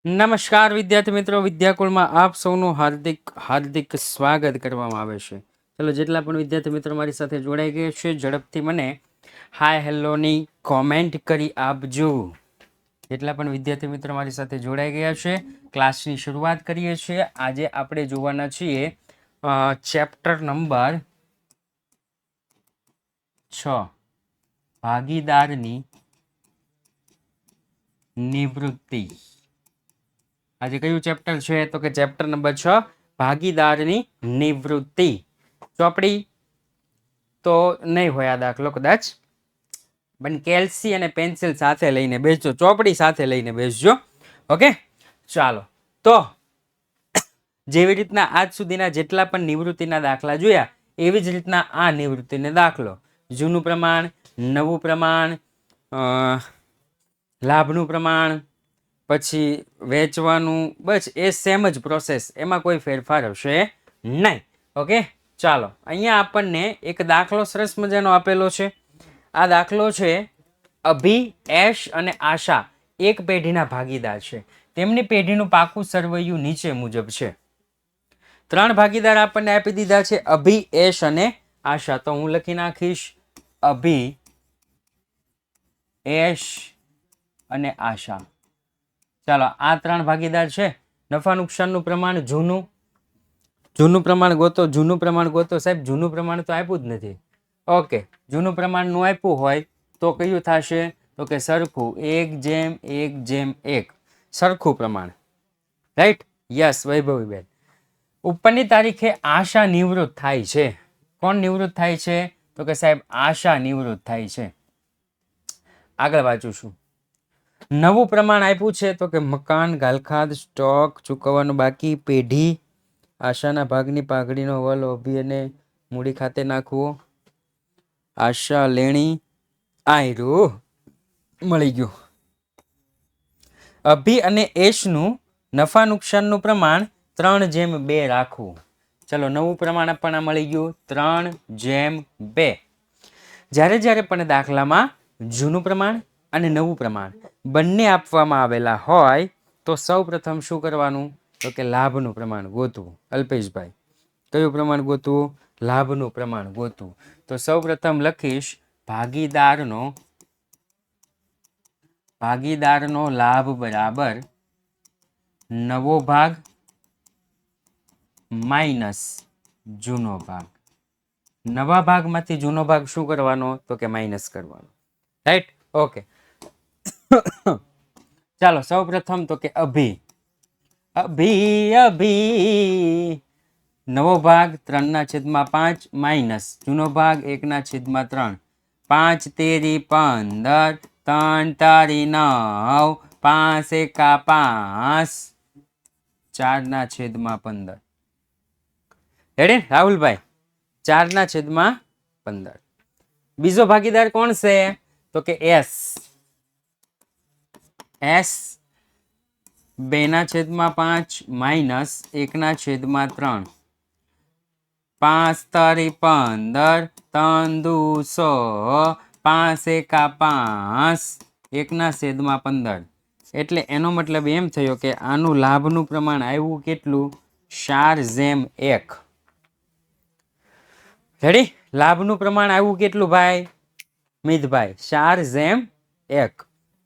નમસ્કાર વિદ્યાર્થી મિત્રો, વિદ્યાકુળમાં આપ સૌનું હાર્દિક હાર્દિક સ્વાગત કરવામાં આવે છે. ચલો, જેટલા પણ વિદ્યાર્થી મિત્રો મારી સાથે જોડાઈ ગયા છે, ઝડપથી મને હાય હેલોની કોમેન્ટ કરી આપજો. જેટલા પણ વિદ્યાર્થી મિત્રો મારી સાથે જોડાઈ ગયા છે, ક્લાસની શરૂઆત કરીએ છીએ. આજે આપણે જોવાના છીએ ચેપ્ટર નંબર 6, ભાગીદારની નિવૃત્તિ. આજે કયું ચેપ્ટર છે? તો કે ચેપ્ટર નંબર 6, ભાગીદારની નિવૃત્તિ. ચોપડી તો નહીં હોય આ દાખલો કદાચ, પણ કેલ્સી અને પેન્સિલ સાથે લઈને બેસજો, ચોપડી સાથે લઈને બેસજો. ઓકે, ચાલો. તો જેવી રીતના આજ સુધીના જેટલા પણ નિવૃત્તિના દાખલા જોયા, એવી જ રીતના આ નિવૃત્તિનો દાખલો, જૂનું પ્રમાણ, નવું પ્રમાણ, લાભનું પ્રમાણ, પછી વેચવાનું, બસ એ સેમ જ પ્રોસેસ, એમાં કોઈ ફેરફાર હશે નહીં. ઓકે, ચાલો. અહીંયા આપણને એક દાખલો સરસ મજાનો આપેલો છે. આ દાખલો છે અભી, એશ અને આશા એક પેઢીના ભાગીદાર છે. તેમની પેઢીનું પાકું સરવૈયું નીચે મુજબ છે. 3 ભાગીદાર આપણને આપી દીધા છે, અભી, એશ અને આશા. તો હું લખી નાખીશ અભી, એશ અને આશા. ચાલો, આ 3 ભાગીદાર છે. નફા નુકસાનનું પ્રમાણ જૂનું પ્રમાણ ગોતો. જૂનું પ્રમાણ ગોતો. સાહેબ, જૂનું પ્રમાણ તો આપ્યું જ નથી. ઓકે, જૂનું પ્રમાણ નું આપ્યું હોય તો કયું થશે? તો કે સરખું, 1:1:1, સરખું પ્રમાણ. રાઈટ? યસ, વૈભવીબેન. ઉપરની તારીખે આશા નિવૃત્ત થાય છે. કોણ નિવૃત્ત થાય છે? તો કે સાહેબ આશા નિવૃત્ત થાય છે. આગળ વાંચું છું. નવું પ્રમાણ આપ્યું છે તો કે મકાન, ગાલખાદ, સ્ટોક ચૂકવવાનું બાકી, પેઢી, આશાના ભાગની પાઘડીનો વલ ઓભી અને મૂડી ખાતે નાખવો, આશા લેણી, આયરું મળી ગયું. અભી અને એશનું નફા નુકસાનનું પ્રમાણ 3:2 રાખવું. ચલો, નવું પ્રમાણ આપણને મળી ગયું 3:2. જ્યારે પણ દાખલામાં જૂનું પ્રમાણ અને નવું પ્રમાણ બંને આપવામાં આવેલા હોય તો સૌ પ્રથમ શું કરવાનું? તો કે લાભનું પ્રમાણ ગોતવું. અલ્પેશભાઈ, કયું પ્રમાણ ગોતવું? લાભનું પ્રમાણ ગોતવું. તો સૌ પ્રથમ લખીશ ભાગીદારનો લાભ બરાબર નવો ભાગ માઇનસ જૂનો ભાગ. નવા ભાગમાંથી જૂનો ભાગ શું કરવાનો? તો કે માઇનસ કરવાનો. રાઈટ? ઓકે. ચાલો, સૌ પ્રથમ તો કે અભી નવો ભાગ 3/5 માઇનસ જૂનો ભાગ 1/3. 5 તેરી 15, 3 તારી 9, 5 એકા 5, 4/15. રેડી રાહુલભાઈ? 4/15. બીજો ભાગીદાર કોણ છે? તો કે એસ. 2/5 માઇનસ 1/3. 5 તારી 15, 3 દુ 100, 5 એકા 5, 1/15. એટલે એનો મતલબ એમ થયો કે આનું લાભનું પ્રમાણ આવ્યું કેટલું? 4:1. રેડી? લાભનું પ્રમાણ આવ્યું કેટલું ભાઈ મિતભાઈ? 4:1.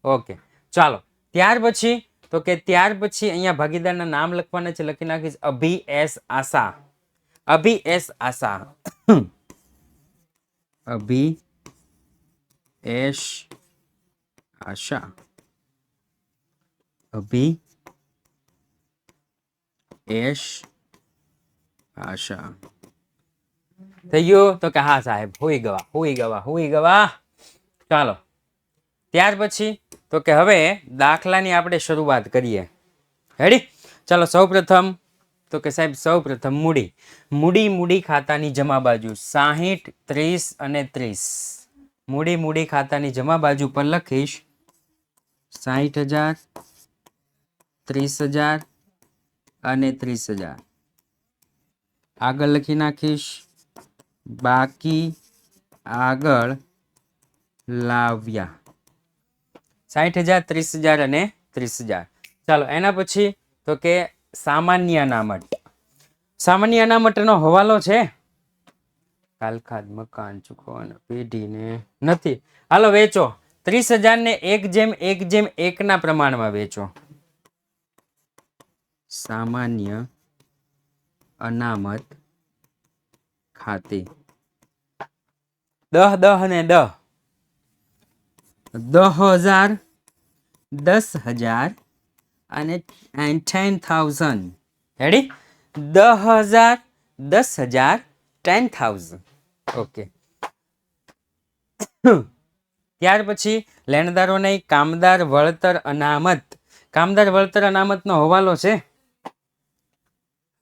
ઓકે, ચાલો. ત્યાર પછી અહીંયા ભાગીદારના નામ લખવાના છે. લખી નાખીશ અભી, એસ, આશા. અભી, એસ, આશા. અભી, એશ, આશા. અભી, એશ, આશા. થઈ ગયું? તો કે હા સાહેબ, હોઈ ગવા. ચાલો, ત્યાર પછી તો કે હવે દાખલાની આપણે શરૂઆત કરીએ. રેડી? ચાલો, સૌપ્રથમ તો કે સાહેબ મૂડી ખાતાની જમા બાજુ 60, 30 અને 30. મૂડી ખાતાની જમા બાજુ પર લખીશ 60,000, 30,000 અને 30,000. આગળ લખી નાખીશ બાકી આગળ લાવ્યા. 60,000, 30,000 અને 30,000. ચાલો એના પછી તો કે સામાન્ય અનામત. સામાન્ય અનામતનો હવાલો છે? કાલખાદ, મકાન, ચૂકવવાના પેઢીને નથી. હાલો વેચો. 30,000 ને 1:1:1 ના પ્રમાણમાં વેચો. સામાન્ય અનામત ખાતે 10, 10 ને 10, 10,000, 10,000 અને 10,000. રેડી? 10,000, 10,000, 10,000. ઓકે. ત્યાર પછી લેણદારોને કામદાર વળતર અનામત. કામદાર વળતર અનામતનો હવાલો છે?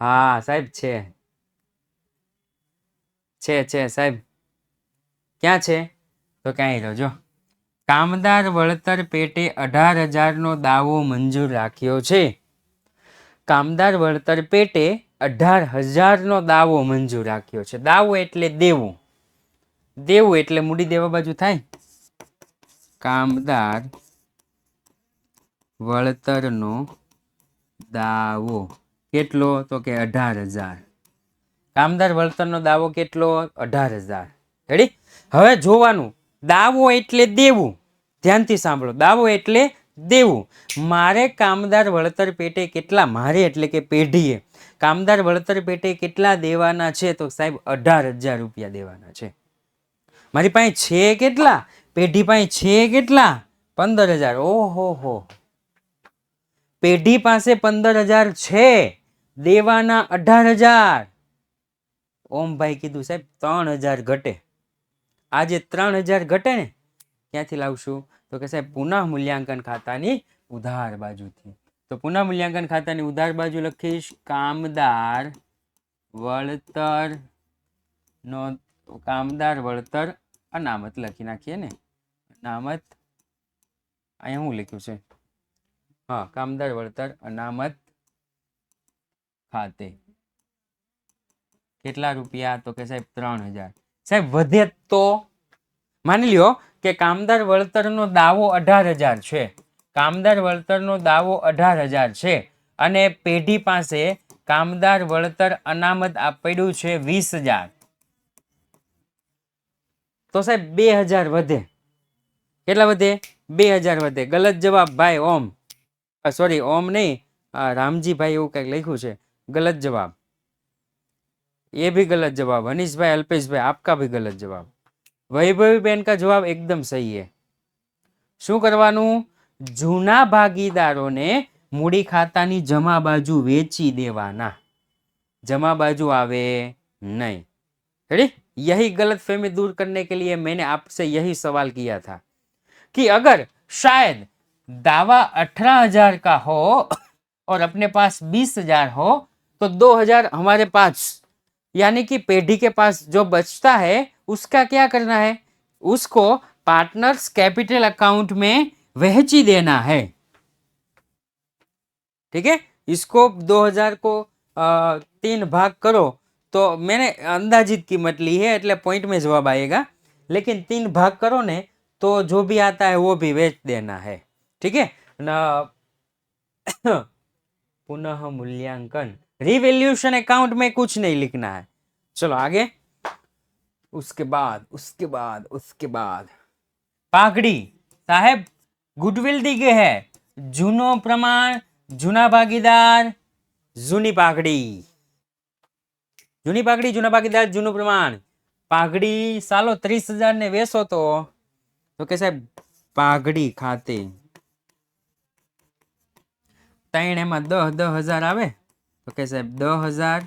હા સાહેબ છે સાહેબ. ક્યાં છે? તો ક્યાંય રહ્યો. કામદાર વળતર પેટે 18,000 નો દાવો મંજૂર રાખ્યો છે. કામદાર વળતર પેટે 18,000 નો દાવો મંજૂર રાખ્યો છે. દાવો એટલે દેવું. દેવું એટલે મૂડી દેવા બાજુ થાય. કામદાર વળતરનો દાવો કેટલો? તો કે 18,000. કામદાર વળતરનો દાવો કેટલો? 18,000. રેડી? હવે જોવાનું, દાવો એટલે દેવું. ધ્યાનથી સાંભળો, દાવો એટલે દેવું. મારે કામદાર વળતર પેટે કેટલા, મારે એટલે કે પેઢીએ કામદાર વળતર પેટે કેટલા દેવાના છે? તો સાહેબ 18,000 રૂપિયા દેવાના છે. મારી પાસે છે કેટલા? પેઢી પાસે છે કેટલા? 15,000. ઓહો હો, પેઢી પાસે 15,000 છે, દેવાના 18,000. ઓમભાઈ કીધું સાહેબ 3,000 ઘટે. આજે 3,000 ઘટે ને ક્યાંથી લાવશું? તો કે સાહેબ પુનઃ મૂલ્યાંકન ખાતાની ઉધાર બાજુથી. તો પુનઃ મૂલ્યાંકન ખાતાની ઉધાર બાજુ લખીશ કામદાર વળતર અનામત લખી નાખીએ ને. અનામત અહીંયા શું લખ્યું છે? હા, કામદાર વળતર અનામત ખાતે કેટલા રૂપિયા? તો કે સાહેબ 3,000. સાહેબ વધે તો માની લ્યો કે કામદાર વળતરનો દાવો 18,000 છે. કામદાર વળતરનો દાવો 18,000 છે અને પેઢી પાસે કામદાર વળતર અનામત પડ્યું છે 20,000. તો સાહેબ 2,000 વધે. કેટલા વધે? 2,000 વધે. ગલત જવાબ ભાઈ ઓમ. સોરી ઓમ નહીં, રામજીભાઈ એવું કંઈક લખ્યું છે. गलत जवाब. ये भी गलत जवाब. अनीश भाई, अल्पेश भाई, आपका भी गलत जवाब. वैभवी बेन का जवाब एकदम सही है. શું કરવાનું? જૂના ભાગીદારોને મૂડી ખાતાની જમા બાજુ વેચી દેવાના. જમા બાજુ આવે नहीं. रेडी? यही गलत फहमी दूर करने के लिए मैंने आपसे यही सवाल किया था कि अगर शायद दावा 18,000 का हो और अपने पास 20,000 हो तो 2,000 हमारे पास, यानी कि पेढ़ी के पास जो बचता है उसका क्या करना है? उसको पार्टनर्स कैपिटल अकाउंट में वहची देना है. ठीक है? इसको 2,000 को 3 भाग करो तो मैंने अंदाजित कीमत ली है એટલે पॉइंट में जवाब आएगा, लेकिन 3 भाग करो ने तो जो भी आता है वो भी बेच देना है. ठीक है ना? पुनः मूल्यांकन, रिवैल्यूएशन अकाउंट में कुछ नहीं लिखना है. चलो आगे. उसके बाद पाघड़ी. साहेब गुडविल दी गई है. जूनो प्रमाण, जूना भागीदार, जूनी पाघड़ी. जूनी पाघड़ी, जूना भागीदार, जूનું પ્રમાણ. પાઘડી સાલો 30,000 ને વેચો તો કે સાહેબ પાઘડી ખાતે 3 એમાં 10,000 આવે તો કે સાહેબ 10,000,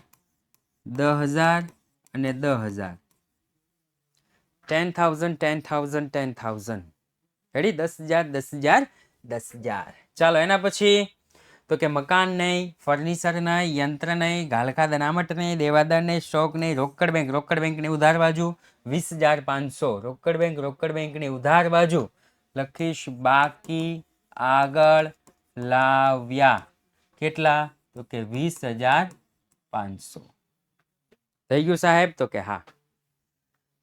10,000 અને 10,000. 10,000, 10,000, 10,000. રેડી? 10,000, 10,000, 10,000. ચાલો એના પછી તો કે મકાન નહીં, ફર્નિચર નહીં, યંત્ર નહીં, ગાલખાદ અનામત નહીં, દેવાદાર નહીં, સ્ટોક નહીં, રોકડ બેંકની ઉધાર બાજુ 20,500. રોકડ બેંકની ઉધાર બાજુ લખીશ બાકી આગળ લાવ્યા. કેટલા? તો કે 20,500. થઈ ગયું સાહેબ? તો કે હા.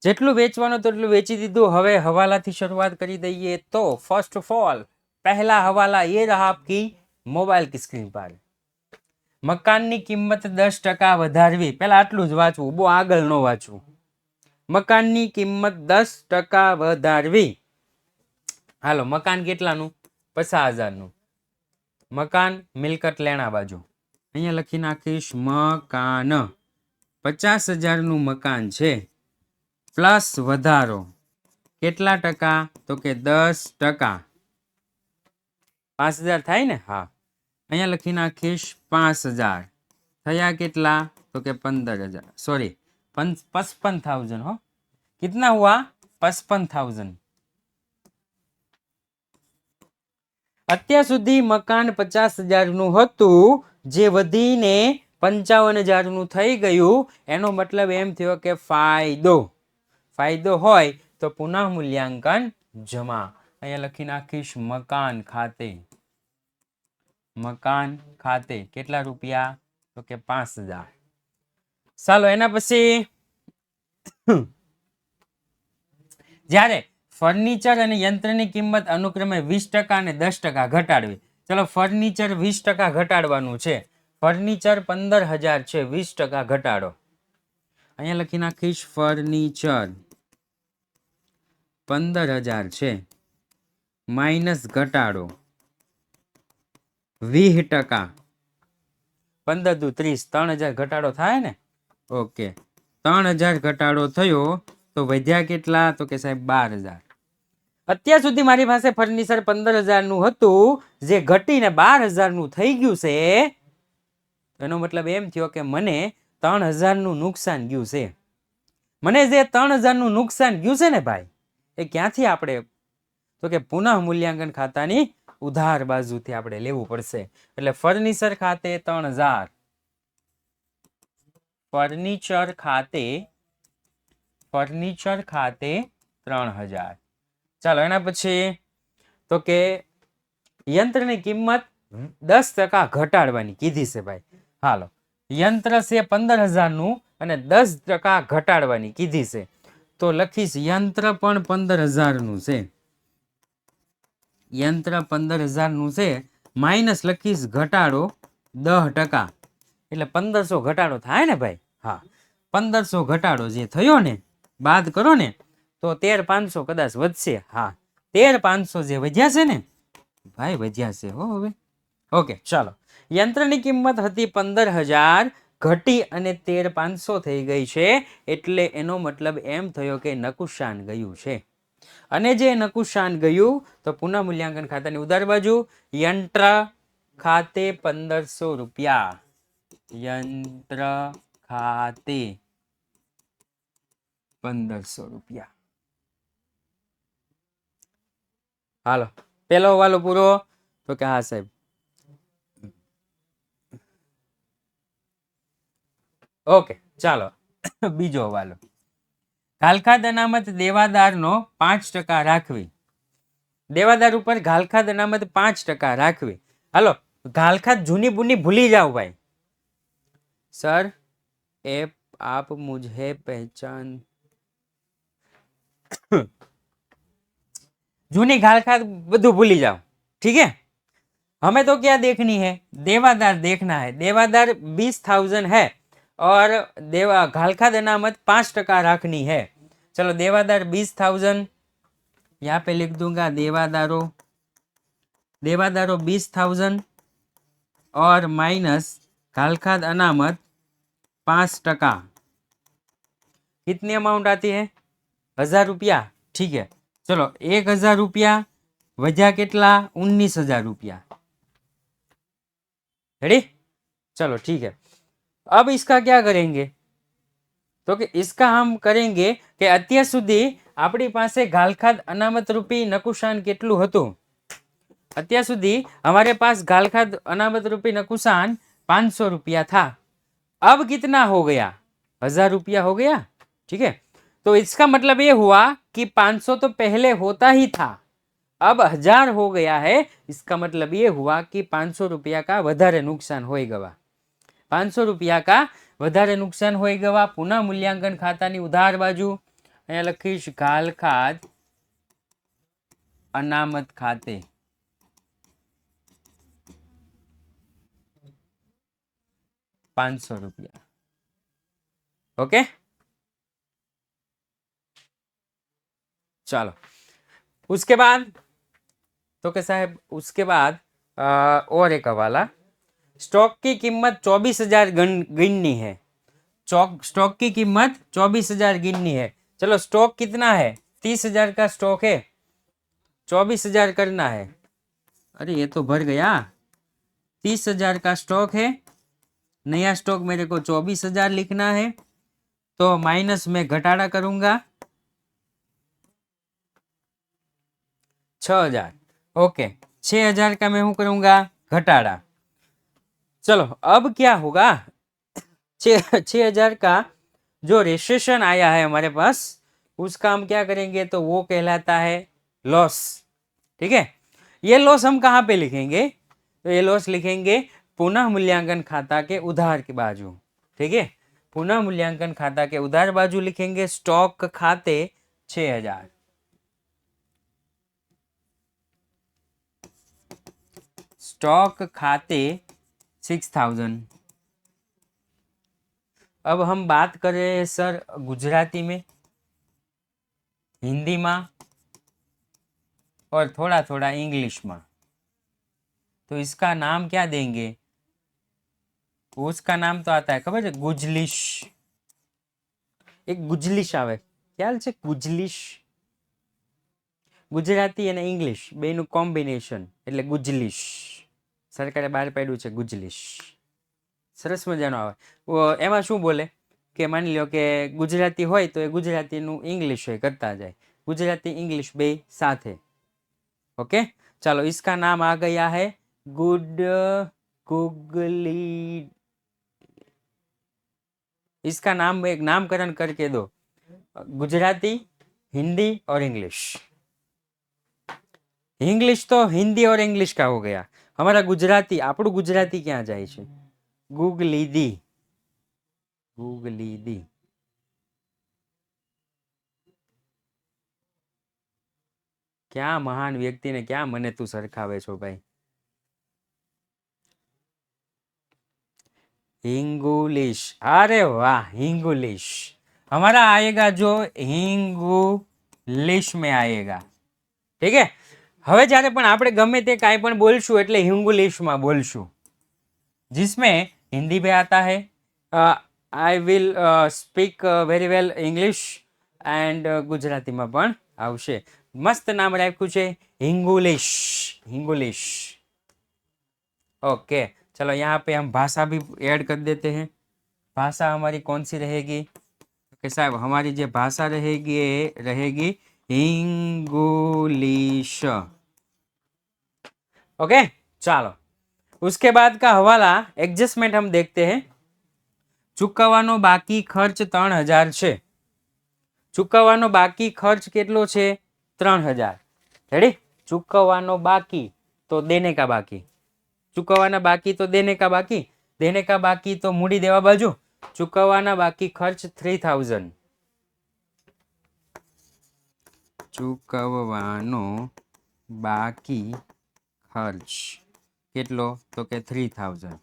જેટલું વેચવાનું તેટલું વેચી દીધું. હવે હવાલાથી શરૂઆત કરી દઈએ. તો ફર્સ્ટ ઓફ ऑल पहला हवाला ये रहा आपकी मोबाइल की स्क्रीन पर मकाननी किंमत 10% વધારવી પહેલા આટલું જ વાંચવું બહુ આગળ ન વાંચવું મકાનની કિંમત 10% વધારવી હાલો મકાન કેટલાનું 50,000નું મકાન મિલકત લેણા બાજુ અહીંયા લખી નાખીશ મકાન 50,000નું મકાન છે પ્લસ વધારો કેટલા ટકા તો કે 10% 5,000 થાય ને હા અહીંયા લખી નાખીશ 5,000 થયા કેટલા તો કે 15,000 सॉरी 55,000 हो कितना हुआ 55,000 અત્યાર સુધી મકાન 50,000 નું હતું જે વધીને 55,000 નું થઈ ગયું એનો મતલબ એમ થયો કે ફાયદો હોય તો પુનઃ મૂલ્યાંકન જમા અહીંયા લખી નાખીશ મકાન ખાતે કેટલા રૂપિયા તો કે 5,000 ચાલો એના પછી જ્યારે ફર્નિચર અને યંત્રની કિંમત અનુક્રમે 20% અને 10% ઘટાડવી ચલો ફર્નિચર 20% ઘટાડવાનું છે ફર્નિચર 15,000 છે 20% ઘટાડો અહીંયા લખી નાખીશ ફર્નિચર 15,000 છે માઇનસ ઘટાડો 20% 15 દુ 30 3,000 ઘટાડો થાય ને ઓકે 3,000 ઘટાડો થયો તો વધ્યા કેટલા તો કે સાહેબ 12,000 અત્યાર સુધી મારી પાસે ફર્નિચર 15,000 નું હતું જે ઘટીને 12,000 નું થઈ ગયું છે એનો મતલબ એમ થયો કે મને 3,000 નું નુકસાન ગયું છે મને જે 3,000 નું નુકસાન ગયું છે ને ભાઈ એ ક્યાંથી આપણે તો કે પુનઃ મૂલ્યાંકન ખાતાની ઉધાર બાજુથી આપણે લેવું પડશે એટલે ફર્નિચર ખાતે 3,000 ફર્નિચર ખાતે 3,000 ચાલો એના પછી તો કે યંત્રની કિંમત 10% ઘટાડવાની કીધી છે ભાઈ હાલો યંત્ર છે 15,000 નું અને 10% ઘટાડવાની કીધી છે તો લખીશ યંત્ર પણ 15,000 નું છે યંત્ર 15,000 નું છે માઇનસ લખીશ ઘટાડો 10% એટલે 1,500 ઘટાડો થાય ને ભાઈ હા 1,500 ઘટાડો જે થયો ને બાદ કરો ને તો 13,500 કદાચ વધશે હા 13,500 જે વધ્યા છે ને ભાઈ વધ્યા છે હો હવે ઓકે ચાલો યંત્રની કિંમત હતી 15,000 ઘટી અને 13,500 થઈ ગઈ છે એટલે એનો મતલબ એમ થયો કે નકુશાન ગયું છે અને જે નકુશાન ગયું તો પુનઃ મૂલ્યાંકન ખાતાની ઉધાર બાજુ યંત્ર ખાતે 1,500 રૂપિયા યંત્ર ખાતે 1,500 રૂપિયા હાલો પેલો વાલો પૂરો તો કે હા સાહેબ ઓકે ચાલો બીજો વાલો ઘાલખાદ અનામત દેવાદારનો 5% રાખવી દેવાદાર ઉપર ઘાલખાદ અનામત 5% રાખવી હાલો ઘાલખાદ જૂની બુની ભૂલી જાઓ ભાઈ सर आप मुझे पहचान जूनी घालखाद बधु भूली जाओ ठीक है हमें तो क्या देखनी है देवादार देखना है देवादार 20,000 है और घालखाद अनामत 5% रखनी है चलो देवादार 20,000 यहाँ पे लिख दूंगा देवादारों 20,000 और माइनस घालखाद अनामत 5%। कितनी अमाउंट आती है 1,000 रुपया ठीक है चलो 1,000 रुपया वजह कितना 19,000 रुपया रेडी चलो ठीक है अब इसका क्या करेंगे तो कि इसका हम करेंगे कि अत्यार सुधी अपनी पासे घालखाद अनामत रूपी नकुशान केटलू हतुं अत्यार सुधी हमारे पास घालखाद अनामत रूपी नकुशान 500 रुपया था अब कितना हो गया 1,000 रुपया हो गया ठीक है तो इसका मतलब ये हुआ कि 500 तो पहले होता ही था अब 1,000 हो गया है इसका मतलब ये हुआ कि 500 रुपया का वधारे नुकसान होई गवा 500 रुपया का वधारे नुकसान होई गवा पुनः मूल्यांकन खातानी उधार बाजू अहींया लखीश घालखाद अनामत खाते 500 रुपया। ओके, चलो उसके बाद तो के साहब उसके बाद और एक हवाला, स्टॉक की कीमत 24,000 गिननी है। स्टॉक की कीमत 24,000 गिननी है। चलो स्टॉक कितना है, 30,000 का स्टॉक है, 24,000 करना है। अरे ये तो भर गया, 30,000 का स्टॉक है, नया स्टॉक मेरे को 24,000 लिखना है, तो माइनस में घटाड़ा करूंगा 6,000। ओके, 6,000 का मैं हूं करूंगा घटाड़ा। चलो अब क्या होगा, 6,000 का जो रेजिस्ट्रेशन आया है हमारे पास, उसका हम क्या करेंगे, तो वो कहलाता है लॉस। ठीक है, ये लॉस हम कहाँ पे लिखेंगे, तो ये लॉस लिखेंगे पुनः मूल्यांकन खाता के उधार की बाजू। ठीक है, पुनः मूल्यांकन खाता के उधार बाजू लिखेंगे, स्टॉक खाते 6,000, स्टॉक खाते 6,000। अब हम बात करें सर गुजराती में, हिंदी में और थोड़ा थोड़ा इंग्लिश में, तो इसका नाम क्या देंगे, उसका नाम तो आता है खबर है, गुजलिश। एक गुजलिश आवे, ख्याल છે ગુજલિશ, ગુજરાતી અને ઇંગ્લિશ બેનું કોમ્બિનેશન એટલે ગુજલિશ, સરકારે બહાર પાડ્યું છે ગુજલિશ, સરસ મજાનો આવે। એમાં શું બોલે કે માની લો કે ગુજરાતી હોય તો એ ગુજરાતીનું ઇંગ્લિશ હોય કરતા જાય, ગુજરાતી ઇંગ્લિશ બે સાથે। ओके, चलो इसका नाम आ गया है गुड गुगली, इसका नाम एक नामकरण करके दो, गुजराती, हिंदी और इंग्लिश। इंग्लिश तो हिंदी और इंग्लिश का हो गया, हमारा गुजराती, આપણું गुजराती क्या जाए છે, गुगली दी, गुगली दी। क्या महान व्यक्ति ने क्या मने तू सरखावे छो भाई। हिंगुलिश, अरे वाह, हिंगुलिश हमारा आएगा जो हिंगुलिश में आएगा। ठीक है, હવે જ્યારે પણ આપણે ગમે તે કાંઈ પણ બોલશું એટલે હિંગુલિશમાં બોલશું, जिसमें हिंदी में आता है I will speak very well English and Gujarati में पण आवशे। मस्त नाम राख्યું છે हिंगुलिश, हिंगुलिश। ओके, चलो यहाँ पे हम भाषा भी ऐड कर देते हैं। भाषा हमारी कौन सी रहेगी, कि साहब हमारी जो भाषा रहेगी रहेगी इंग्लिश। ओके, चलो उसके बाद का हवाला एडजस्टमेंट हम देखते हैं। चुकवવાનો बाकी खर्च 3,000 છે, चुकवવાનો बाकी खर्च કેટલો છે 3,000। रेडी, चुकवવાનો बाकी तो देने का बाकी, चुकववाना बाकी तो देने का बाकी, देने का बाकी तो मूडी देवा बाजू, चुकववाना बाकी खर्च 3,000, चुकववानो बाकी खर्च કેટલો તો કે 3,000।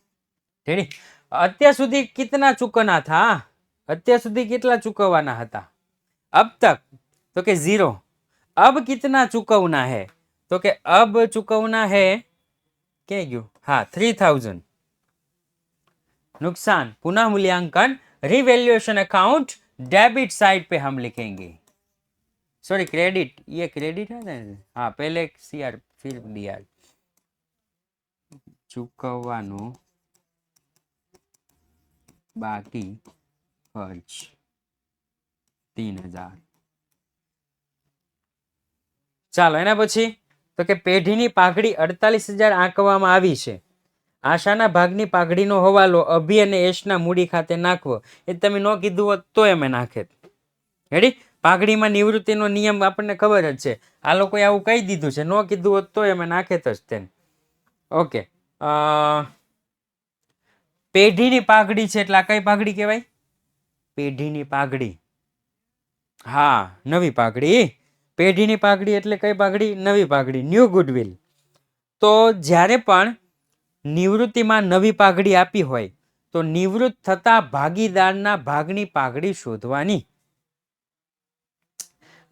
રેડી, અત્યાર સુધી कितना चुकना था, અત્યાર સુધી કેટલા ચૂકવવાના હતા, अब तक तो के 0। अब कितना चुकवना है, तो के अब चुकवना है क्या गयो, हाँ 3,000। नुकसान पुनः मूल्यांकन रिवैल्यूएशन अकाउंट डेबिट साइड पे हम लिखेंगे, सॉरी क्रेडिट, ये क्रेडिट है ना, हाँ पहले सीआर फिर डीआर। चुकवવાનો बाकी खर्च 3,000। ચાલો એના પછી તો કે પેઢીની પાઘડી 48,000 આંકવામાં આવી છે, આશાના ભાગની પાઘડીનો હવાલો અભી અને એશના મૂડી ખાતે નાખવો। એ તમે ન કીધું હોત તો અમે નાખેત। રેડી, પાઘડીમાં નિવૃત્તિનો નિયમ આપણને ખબર જ છે, આ લોકોએ આવું કહી દીધું છે, ન કીધું હોત તો અમે નાખેત જ તેને। ઓકે, પેઢીની પાઘડી છે એટલે આ કઈ પાઘડી કહેવાય, પેઢીની પાઘડી, હા નવી પાઘડી, પેઢીની પાઘડી એટલે કઈ પાઘડી, નવી પાઘડી, ન્યૂ ગુડવિલ। તો જ્યારે પણ નિવૃત્તિમાં નવી પાઘડી આપી હોય તો નિવૃત્ત થતા ભાગીદારના ભાગની પાઘડી શોધવાની.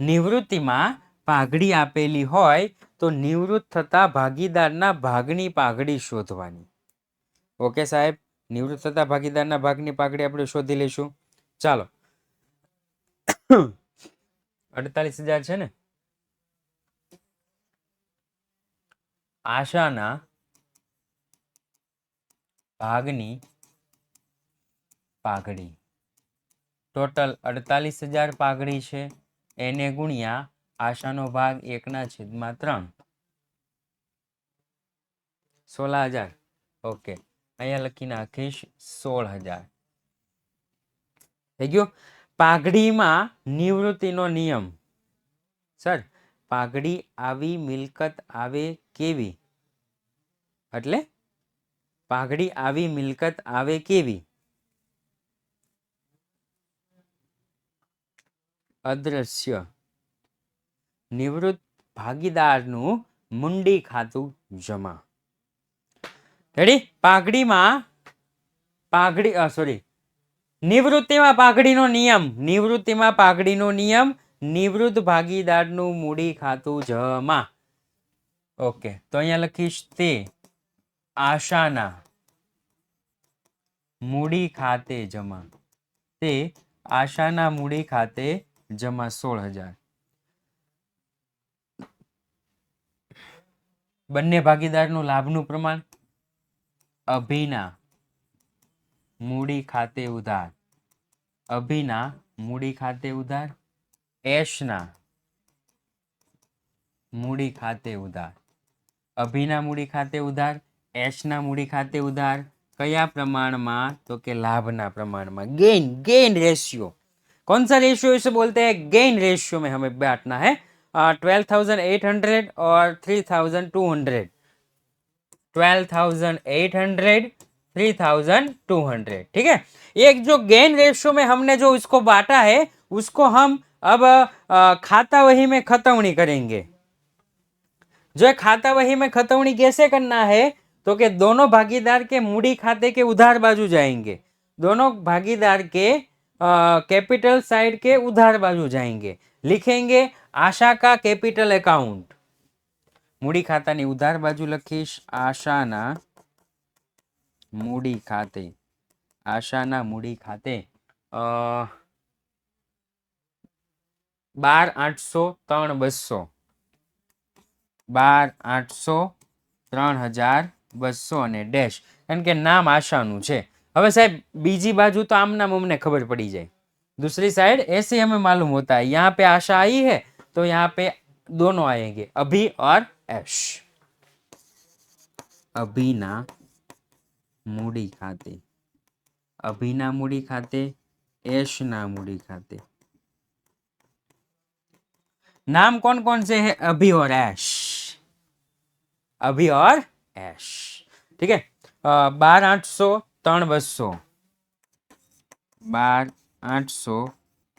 નિવૃત્તિમાં પાઘડી આપેલી હોય તો નિવૃત્ત થતા ભાગીદારના ભાગની પાઘડી શોધવાની. ઓકે સાહેબ, નિવૃત્ત થતા ભાગીદારના ભાગની પાઘડી આપણે શોધી લઈશું. ચાલો 48,000 છે ને. આશાના ભાગની પાઘડી ટોટલ 48,000 પાઘડી છે. એને ગુણ્યા આશાનો ભાગ 1/3 16,000. ઓકે, અહીંયા લખી નાખીશ 16,000. થઈ ગયું. પાઘડીમાં નિવૃત્તિનો નિયમ. સર, પાઘડી આવી મિલકત આવે કેવી, એટલે પાઘડી આવી મિલકત આવે કેવી? અદ્રશ્ય. નિવૃત્ત ભાગીદારનું મુંડી ખાતું જમા. રેડી? પાઘડીમાં નિવૃત્તિમાં પાઘડીનો નિયમ. નિવૃત્તિમાં પાઘડીનો નિયમ, નિવૃત્ત ભાગીદારનું મૂડી ખાતું જમા. ઓકે, તો અહીંયા લખીશ તે આશાના મૂડી ખાતે જમા. તે આશાના મૂડી ખાતે જમા 16,000. બંને ભાગીદારનું લાભનું પ્રમાણ. અભિના મૂડી ખાતે ઉધાર. અભિના મૂડી ખાતે ઉધાર. એશના મૂડી ખાતે ઉધાર. અભિના મૂડી ખાતે ઉધાર, એશના મૂડી ખાતે ઉધાર. કયા प्रमाण? तो के लाभना प्रमाण में. Gain ratio. कौन सा रेशियो इसे बोलते हैं? गेन रेशियो में हमें बांटना है. 12,800 और 3,200. 12,800 3,200. ठीक है. एक जो गेन रेशियो में हमने जो इसको बांटा है उसको हम अब खाता वही में खतवनी करेंगे. जो खाता वही में खतवनी कैसे करना है? तो कि दोनों भागीदार के मूडी खाते के उधार बाजू जाएंगे. दोनों भागीदार के कैपिटल साइड के उधार बाजू जाएंगे. लिखेंगे आशा का कैपिटल अकाउंट. मूडी खाता ની ઉધાર બાજુ લખીશ આશાના મૂડી ખાતે. આશાના મૂડી ખાતે 12,800 3,200. 12,800 3,200 અને ડેશ, કારણ કે નામ આશાનું છે. હવે સાહેબ બીજી બાજુ તો આમ નામ અમને ખબર પડી જાય. दूसरी साइड ऐसे हमें मालूम होता है. यहाँ पे आशा आई है तो यहाँ पे दोनों आएंगे, अभी और ऐश. अभिना मूडी खाते. अभिना मूडी खाते, ऐशना मूडी खाते. नाम कौन कौन से है? अभी और ऐश. अभी और ऐश. ठीक है. 12,800 3,200. 12,800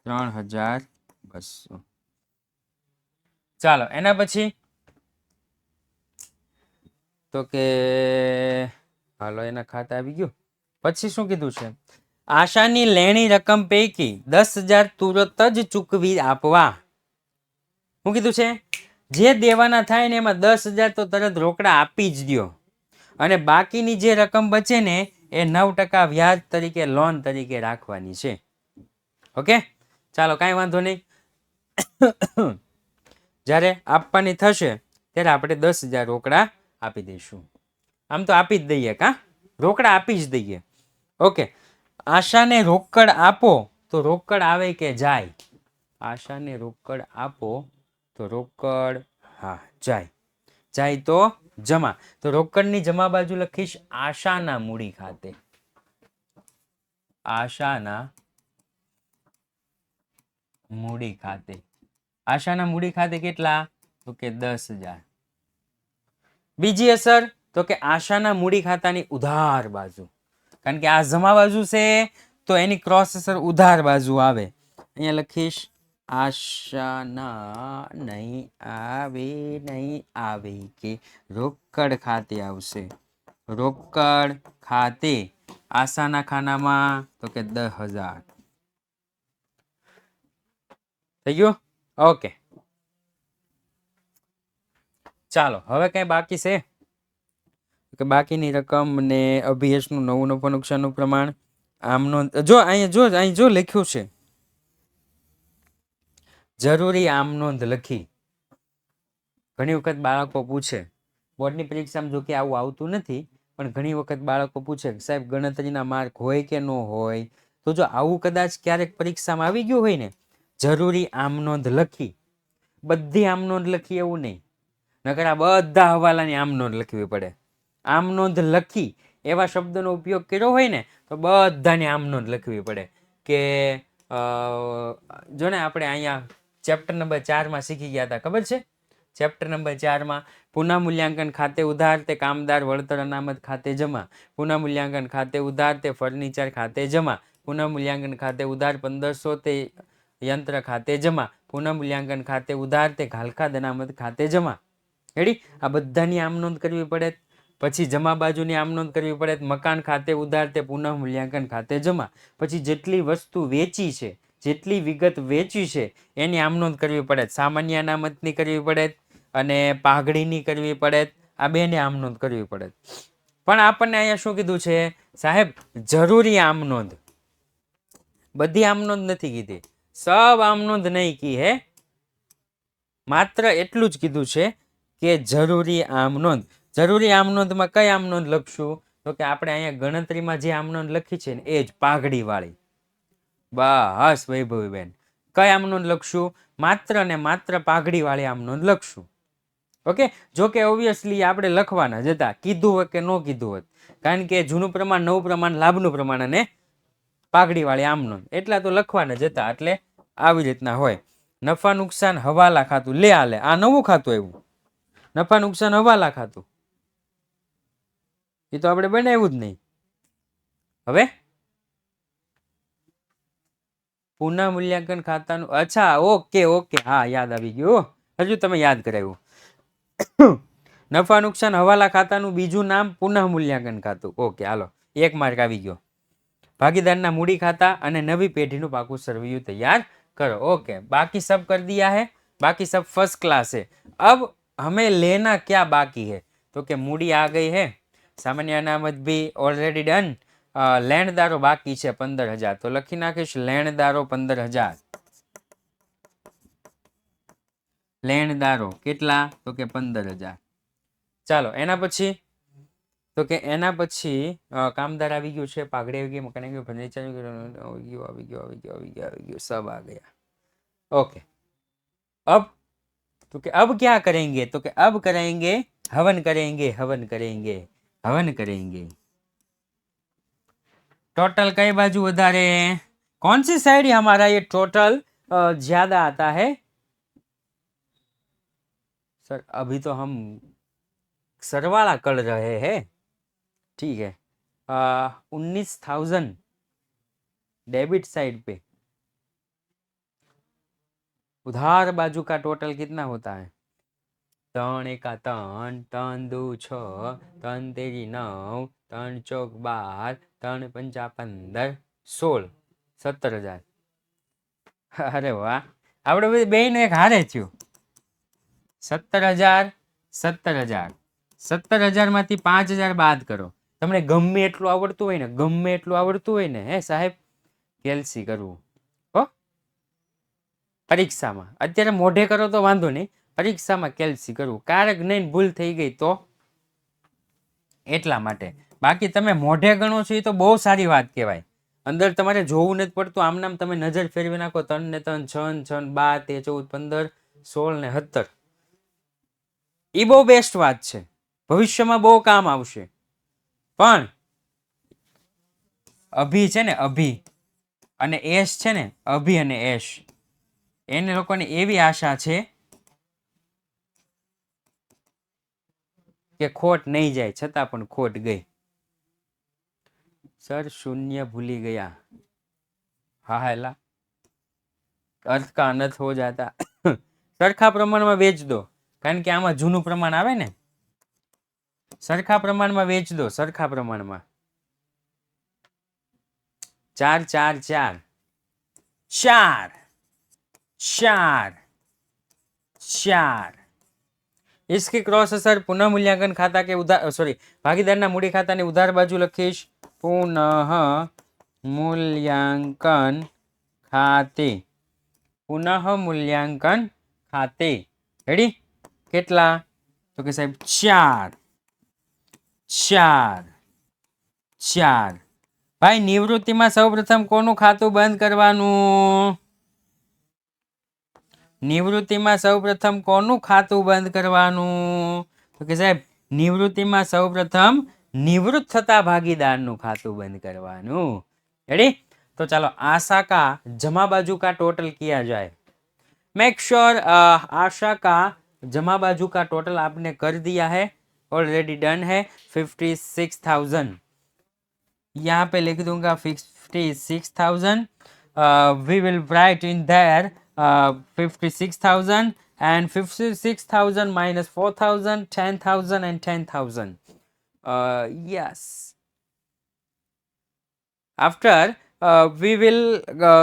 3,200. ચાલો એના પછી તો કે હાલો એના ખાતા આવી ગયું. પછી શું કીધું છે? આશાની લેણી રકમ પૈકી 10,000 તુરત જ ચૂકવી આપવા. શું કીધું છે? જે દેવાના થાય ને એમાં 10,000 તો તરત રોકડા આપી જ દો, અને બાકીની જે રકમ બચે ને એ 9% વ્યાજ તરીકે લોન તરીકે રાખવાની છે. ઓકે, ચાલો કાંઈ વાંધો નહીં. જ્યારે આપવાની થશે ત્યારે આપણે 10,000 રોકડા આપી દઈશું. આમ તો આપી જ દઈએ, કા રોકડા આપી જ દઈએ. ઓકે, આશાને રોકડ આપો તો રોકડ આવે કે જાય? આશાને રોકડ આપો તો રોકડ જાય. જાય તો જમા. તો રોકડની જમા બાજુ લખીશ આશાના મૂડી ખાતે. આશાના મૂડી ખાતે. આશાના મૂડી ખાતે કેટલા? તો કે 10,000. બીજી અસર તો કે આશાના મૂડી ખાતાની ઉધાર બાજુ, કારણ કે આ જમા બાજુ છે તો એની ક્રોસ અસર ઉધાર બાજુ આવે. અહીંયા લખીશ આશાના નહીં આવે કે રોકડ ખાતે આવશે. રોકડ ખાતે આશાના ખાનામાં તો કે 10,000 થઈ ગયું. ઓકે, ચાલો હવે કઈ બાકી છે કે બાકીની રકમ ને અભિયસનું નવું નફા નુકસાનનું પ્રમાણ આમનો જો અહીં જો લખ્યું છે જરૂરી આમ નોંધ લખી. ઘણી વખત બાળકો પૂછે, બોર્ડની પરીક્ષામાં જો કે આવું આવતું નથી, પણ ઘણી વખત બાળકો પૂછે કે સાહેબ ગણતરીના માર્ક હોય કે ન હોય. તો જો આવું કદાચ ક્યારેક પરીક્ષામાં આવી ગયું હોય ને, જરૂરી આમ નોંધ લખી, બધી આમ નોંધ લખી એવું નહીં, નકર આ બધા હવાલાની આમ નોંધ લખવી પડે. આમ નોંધ લખી એવા શબ્દનો ઉપયોગ કર્યો હોય ને તો બધાની આમ નોંધ લખવી પડે. કે જો ને આપણે અહીંયા ચેપ્ટર નંબર 4 શીખી ગયા હતા, ખબર છે? ચેપ્ટર નંબર 4 પુનઃ મૂલ્યાંકન ખાતે ઉધાર તે કામદાર વળતર અનામત ખાતે જમા, પુનઃ મૂલ્યાંકન ખાતે ઉધાર તે ફર્નિચર ખાતે જમા, પુનઃ મૂલ્યાંકન ખાતે ઉધાર 1500 તે યંત્ર ખાતે જમા, પુનઃ મૂલ્યાંકન ખાતે ઉધાર તે ઘાલખાદ અનામત ખાતે જમા. રેડી? આ બધાની આમ નોંધ કરવી પડે. પછી જમા બાજુની આમ નોંધ કરવી પડે. મકાન ખાતે ઉધાર તે પુનઃ મૂલ્યાંકન ખાતે જમા. પછી જેટલી વસ્તુ વેચી છે, જેટલી વિગત વેચી છે એની આમ નોંધ કરવી પડે. સામાન્ય અનામતની કરવી પડે અને પાઘડીની કરવી પડે. આ બેને આમ નોંધ કરવી પડે. પણ આપણને અહીંયા શું કીધું છે સાહેબ? જરૂરી આમ નોંધ. બધી આમ નોંધ નથી કીધી, સબ આમ નોંધ નહીં કી હે, માત્ર એટલું જ કીધું છે કે જરૂરી આમ નોંધ. જરૂરી આમ નોંધમાં કઈ આમ નોંધ લખશું? તો કે આપણે અહીંયા ગણતરીમાં જે આમ નોંધ લખી છે ને એ જ પાઘડી વાળી. બસ વૈભવીબેન, કઈ આમ નોંધ લખશું? માત્ર ને માત્ર પાઘડી વાળી આમ નોંધ લખશું. ઓકે, જો કે ઓબ્વિયસલી આપણે લખવાના જ હતા, કીધું હોય કે ન કીધું હોત, કારણ કે જૂનું પ્રમાણ, નવું પ્રમાણ, લાભનું પ્રમાણ અને પાઘડી વાળી આમ નોંધ એટલા તો લખવાના જ હતા. એટલે આવી રીતના હોય. નફા નુકસાન હવાલા ખાતું, લે આલે આ નવું ખાતું આવ્યું, નફા નુકસાન હવાલા ખાતું. એ તો આપણે બનાવ્યું જ નહીં. હવે પુનઃ મૂલ્યાંકન ખાતાનું, અચ્છા ઓકે, હા યાદ આવી ગયું, હજુ તમે યાદ કરાવ્યું. નફા નુકસાન હવાલા ખાતાનું બીજું નામ પુનઃ મૂલ્યાંકન ખાતું. ઓકે, હાલો, 1 માર્ક આવી ગયો. भागीदार मूडी खाता અને નવી પેઢીનું પાકું સરવૈયું तैयार करो. ओके, बाकी सब कर दिया है, बाकी सब फर्स्ट क्लास है. अब हमें लेना क्या बाकी है? तो कि मूडी आ गई है, सामान्य अनामत भी ऑलरेडी डन, लेणदारो बाकी है 15,000. तो लखी नाखीश लेणदारो 15,000. लेणदारो કેટલા? તો કે 15,000. ચાલો એના પછી તો કે એના પછી કામદાર આવી ગયું છે, પાઘડી આવી ગઈ, મકાન આવી ગયું, ફર્નિચર આવી ગયું, सब आ गया. ओके, अब तो कि अब क्या करेंगे? तो कि अब करेंगे हवन करेंगे, हवन करेंगे, हवन करेंगे. टोटल कई बाजू વધારે? कौन सी साइड हमारा ये टोटल ज्यादा आता है? सर अभी तो हम सरवाला कर रहे हैं. ठीक है, 19,000 डेबिट साइड पे. उधार बाजू का टोटल कितना होता है? 3 एका 3, 3 दू 6, 3 तेरी 9, 3 चौक 12, 3 पंचा 15, 16, 17,000. अरे वाह, આપણે બધી બેન એક હારે થયું. 17,000, 17,000, 17,000 માંથી 5,000 બાદ કરો. તમને ગમે એટલું આવડતું હોય ને, ગમે એટલું આવડતું હોય ને, હે સાહેબ, કેલ્સી કરવું હો પરીક્ષામાં. અત્યારે મોઢે કરો તો વાંધો નહીં, પરીક્ષામાં કેલ્સી કરવું. કારક નહીં ભૂલ થઈ ગઈ તો એટલા માટે. બાકી તમે મોઢે ગણો છો એ તો બહુ સારી વાત કહેવાય. અંદર તમારે જોવું નથી પડતું, આમ નામ તમે નજર ફેરવી નાખો. 3 ને 3 6 ને 6 12 13 14 15 16 ને 17. એ બહુ બેસ્ટ વાત છે, ભવિષ્યમાં બહુ કામ આવશે. પણ અભી છે ને, અભી અને એશ છે ને, અભી અને એશ, એને લોકોને એવી આશા છે કે ખોટ નહીં જાય, છતાં પણ ખોટ ગઈ. સર शून्य भूली गया. હા હેલા, अर्थ का अनर्थ हो जाता. સરખા પ્રમાણમાં વેચ દો, કારણ કે આમાં જૂનું પ્રમાણ આવે ને. સરખા પ્રમાણમાં વેચ દો, સરખા પ્રમાણમાં. 4 4 4 4 4 4 इसकी क्रॉस असर पुनः मूल्यांकन खाता के उधार सॉरी भागीदाરના મૂડી ખાતાની ઉધાર બાજુ લખીશ પુનઃ મૂલ્યાંકન ખાતે પુનઃ મૂલ્યાંકન ખાતે રેડી કેટલા તો કે સાહેબ 4 4 4 ભાઈ નિવૃત્તિમાં સૌપ્રથમ કોનું ખાતું બંધ કરવાનું નિવૃત્તિમાં સૌપ્રથમ કોનું ખાતું બંધ કરવાનું તો કે સાહેબ નિવૃત્તિમાં સૌપ્રથમ નિવૃત્ત થતા ભાગીદારનું ખાતું બંધ કરવાનું રેડી तो चलो आशा का जमा बाजू का टोटल किया जाए मेक श्योर आशा का जमा बाजू का टोटल आपने कर दिया है ऑलरेडी डन है 56,000 यहाँ पे लिख दूंगा 56,000 we will write in there 56,000 and 56,000 minus 4,000 10,000 and 10,000 yes after we will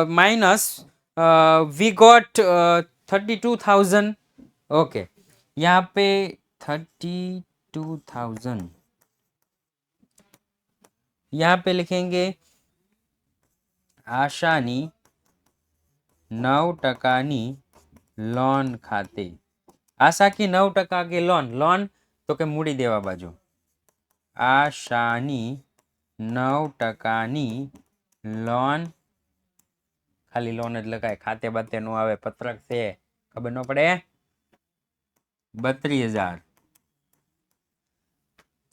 minus we got 32,000 okay यहाँ पे 32,000 यहाँ पे लिखेंगे आशानी 9% लोन खाते आशा की 9% की लोन तो के मूडी देवा बाजू आशानी 9% लोन खाली लोन એટલે કાય ખાતે બાતે નો આવે પત્રક છે ખબર ન પડે 32,000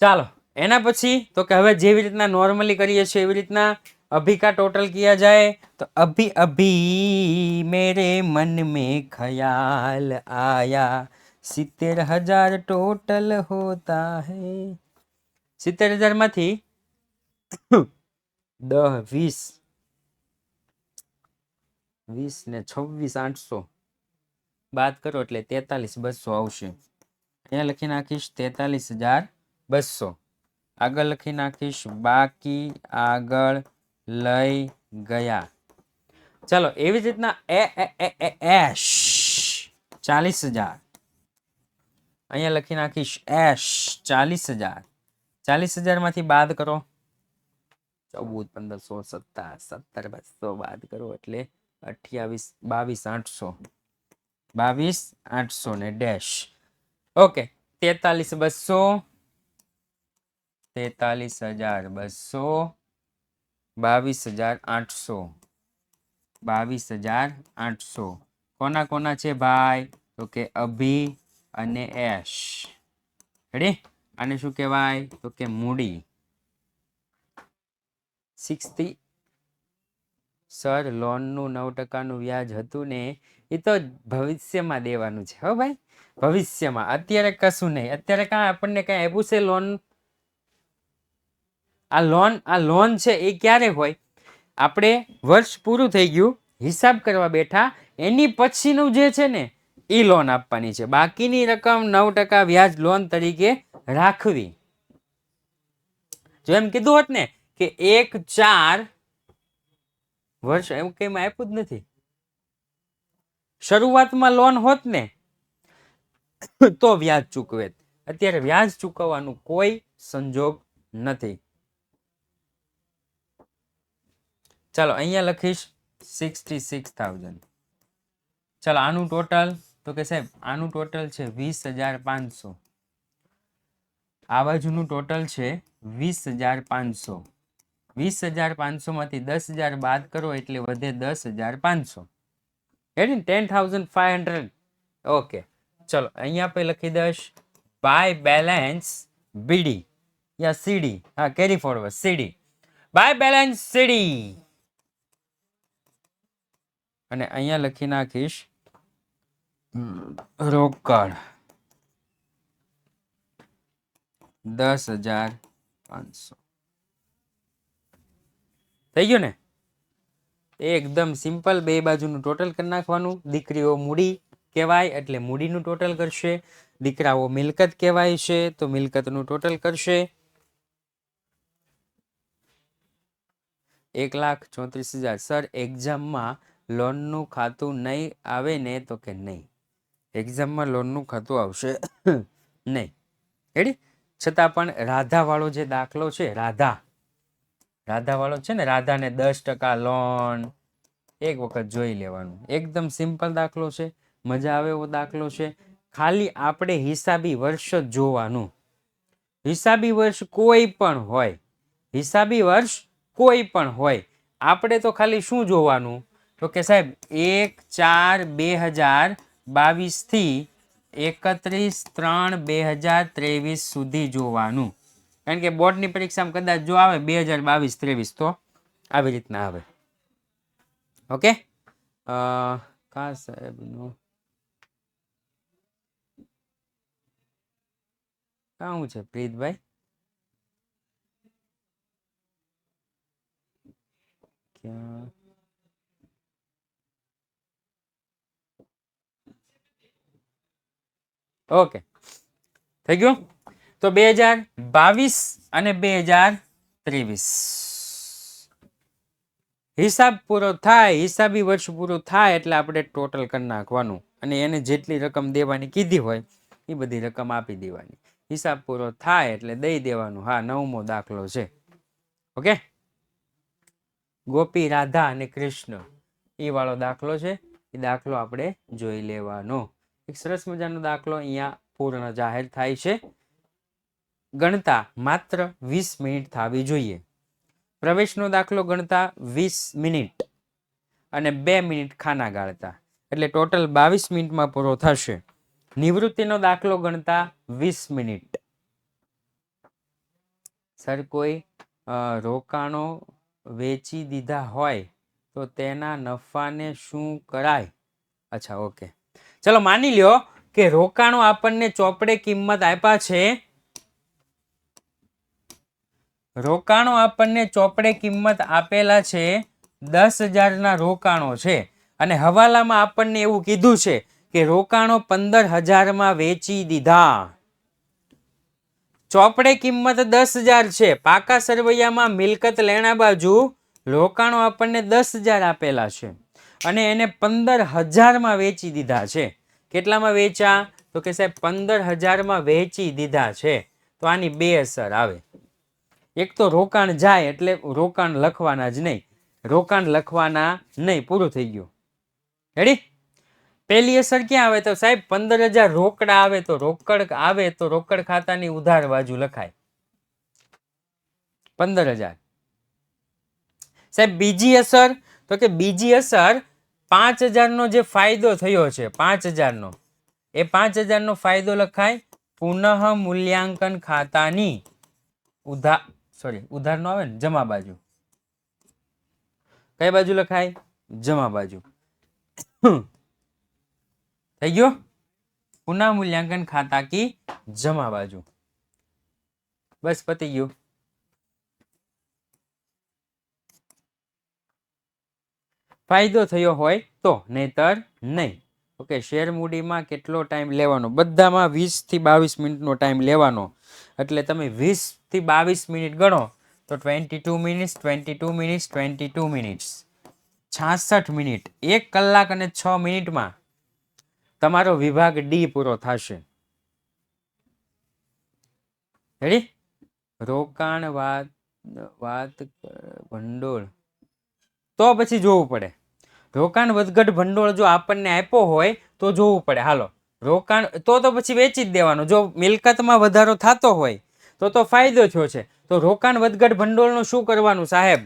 ચાલો એના પછી તો કે હવે જેવી રીતના નોર્મલી કરીએ છીએ એવી રીતના अभी का टोटल किया जाए तो अभी अभी मेरे मन में ख्याल आया 70,000 टोटल होता है 70,000 माथी 10 20 20 ने 26,800 बात करो એટલે 43,200 આવશે અહીંયા લખી નાખીશ 43,200 આગળ લખી નાખીશ બાકી આગળ લઈ ગયા ચલો એવી જ રીતના એશ 40,000 અહીંયા લખી નાખીશ એશ 40,000 40,000 માંથી બાદ કરો 14,1500 17,200 બાદ કરો એટલે 22,800 22,800 ને ડેશ ઓકે 43,200 43,200 22,800 22,800 કોના કોના છે ભાઈ તો કે અભી અને એશ રેડી આને શું કહેવાય તો કે મૂડી 60 સર લોનનું 9%નું વ્યાજ હતું ને એ તો ભવિષ્યમાં દેવાનું છે હો ભાઈ ભવિષ્યમાં અત્યારે કશું નહીં અત્યારે કાં આપણને કાંઈ આપ્યું છે લોન આ લોન છે એ ક્યારે હોય આપણે વર્ષ પૂરું થઈ ગયું હિસાબ કરવા બેઠા એની પછીનું જે છે ને એ લોન આપવાની છે બાકીની રકમ 9% વ્યાજ લોન તરીકે રાખવી જો એમ કીધું હોત ને કે 1-4 વર્ષ એમ કેમ આપ્યું જ નથી શરૂઆતમાં લોન હોત ને તો વ્યાજ ચૂકવે અત્યારે વ્યાજ ચૂકવવાનું કોઈ સંજોગ નથી ચાલો અહીંયા લખીશ 66,000 ચાલો આનું ટોટલ તો કે સાહેબ આનું ટોટલ છે 20,500 આ બાજુનું ટોટલ છે 20,500 20,500 માંથી 10,000 બાદ કરો એટલે વધે 10,500 રેડી 10,500 ઓકે ચલો અહીંયા पे લખી દઈશ બાય બેલેન્સ બીડી યા સીડી હા carry forward CD by balance સીડી અને અહીંયા લખી નાખીશ રોકડ 10,500 થઈ ગયું ને એકદમ સિમ્પલ બે બાજુનું ટોટલ કરી નાખવાનું દીકરીઓ મૂડી કહેવાય એટલે મૂડીનું ટોટલ કરશે દીકરાઓ મિલકત કહેવાય છે તો મિલકતનું ટોટલ કરશે 1,34,000. સર એક્ઝામમાં લોનનું ખાતું નહીં આવે ને? તો કે નહીં, એક્ઝામમાં લોનનું ખાતું આવશે નહીં. રેડી? છતાં પણ રાધાવાળો જે દાખલો છે, રાધાવાળો છે ને, રાધાને 10% લોન, એક વખત જોઈ લેવાનું. એકદમ સિમ્પલ દાખલો છે, મજા આવે એવો દાખલો છે. ખાલી આપણે હિસાબી વર્ષ જ જોવાનું. હિસાબી વર્ષ કોઈ પણ હોય, હિસાબી વર્ષ કોઈ પણ હોય, આપણે તો ખાલી શું જોવાનું? તો કે સાહેબ 1/4/2022 થી 31/3/2023 સુધી જોવાનું. કારણ કે બોર્ડની પરીક્ષામાં કદાચ જો આવે 2022-23 તો આવી રીતના આવે. ઓકે, કા સાહેબનું કાં છે પ્રીતભાઈ? ક્યાં? ઓકે, થઈ ગયું. તો 2022 અને 2023 હિસાબ પૂરો થાય, હિસાબી વર્ષ પૂરું થાય એટલે આપણે ટોટલ કરી નાખવાનું અને એને જેટલી રકમ દેવાની કીધી હોય એ બધી રકમ આપી દેવાની. હિસાબ પૂરો થાય એટલે દઈ દેવાનું. હા, 9મો દાખલો છે. ઓકે, ગોપી, રાધા અને કૃષ્ણ એ વાળો દાખલો છે. એ દાખલો આપણે જોઈ લેવાનો. એક સરસ મજાનો દાખલો અહીંયા પૂર્ણ જાહેર થાય છે. ગણતા માત્ર 20 મિનિટ થવી જોઈએ. પ્રવેશનો દાખલો ગણતા 20 મિનિટ અને 2 મિનિટ ખાના ગાળતા, એટલે ટોટલ 22 મિનિટમાં પૂરો થશે. નિવૃત્તિનો દાખલો ગણતા 20 મિનિટ. સર કોઈ રોકાણો વેચી દીધા હોય તો તેના નફાને શું કરાય? અચ્છા, ઓકે, ચલો માની લ્યો કે રોકાણો આપણને ચોપડે કિંમત આપ્યા છે, રોકાણો આપણને ચોપડે કિંમત આપેલા છે 10,000 રોકાણો છે અને હવાલામાં આપણને એવું કીધું છે કે રોકાણો 15,000 વેચી દીધા. ચોપડે કિંમત 10,000 છે. પાકા સરવૈયામાં મિલકત લેણા બાજુ રોકાણો આપણને 10,000 આપેલા છે અને એને 15,000 વેચી દીધા છે. કેટલામાં વેચ્યા? તો કે સાહેબ 15,000 વેચી દીધા છે. તો આની બે અસર આવે. એક તો રોકાણ જાય એટલે રોકાણ લખવાના જ નહીં, રોકાણ લખવાના નહીં, પૂરું થઈ ગયું. રેડી? પહેલી અસર ક્યાં આવે? તો સાહેબ 15,000 રોકડા આવે તો રોકડ આવે તો રોકડ ખાતાની ઉધાર બાજુ લખાય 15,000. સાહેબ બીજી અસર, તો કે બીજી અસર 5,000 નો જે ફાયદો થયો છે, 5,000 એ 5,000 નો ફાયદો લખાય પુનઃ મૂલ્યાંકન ખાતાની ઉધાર નો આવે ને, જમા બાજુ. કઈ બાજુ લખાય? જમા બાજુ. થઈ ગયો? પુનઃ મૂલ્યાંકન ખાતા કી જમા બાજુ. બસ પતી ગયું. ફાયદો થયો હોય તો, નહીતર નહીં. ઓકે, શેર મૂડીમાં કેટલો ટાઈમ લેવાનો? બધામાં 20 થી 22 મિનિટનો ટાઈમ લેવાનો. એટલે તમે 20 થી 22 મિનિટ ગણો તો 22 મિનિટ્સ, 22 મિનિટ્સ, 22 મિનિટ્સ, 66 મિનિટ. 1 કલાક અને 6 મિનિટમાં તમારો વિભાગ ડી પૂરો થશે. રેડી? રોકાણ વાત ભંડોળ તો પછી જોવું પડે. રોકાણ વધઘટ ભંડોળ જો આપણને આપ્યો હોય તો જોવું પડે. હાલો, રોકાણ તો પછી વેચી જ દેવાનું. જો મિલકતમાં વધારો થતો હોય તો ફાયદો થયો છે. તો રોકાણ વધઘટ ભંડોળનું શું કરવાનું સાહેબ?